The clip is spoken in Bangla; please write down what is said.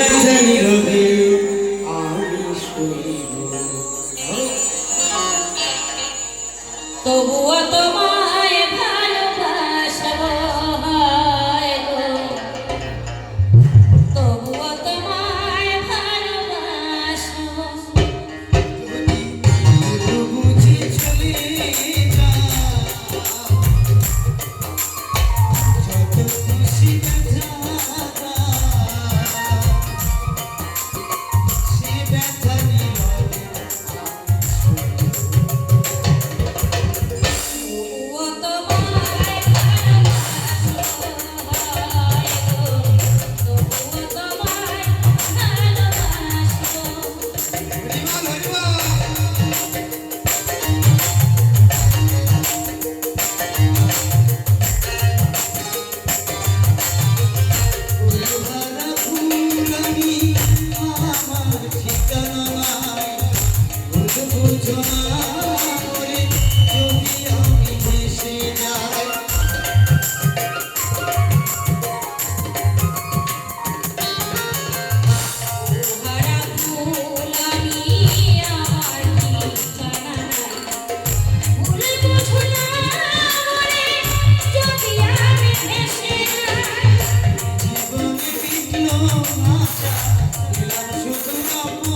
ব্যথা নীরবে আমি সইব তবুও তোমায় ভালোবাসবো তবুও তোমায় ভালোবাসবো বুঝি চলে যা যত খুশি ব্যথা সে ব্যথা নীরবে তবুও তোমায় ভালোবাসবো তবুও তোমায় ভালোবাসবো ফুলহারা ফুলনি আমার ঠিকানা নাই ভুল বুঝো না করে যদি আমি ভেসে যাই হারা ফুলানি আমার ঠিকানা ভুল বুঝো না মরে যদি আমি ভেসে যাই জীবনে বিঘ্ন আশা দিলাম শুধু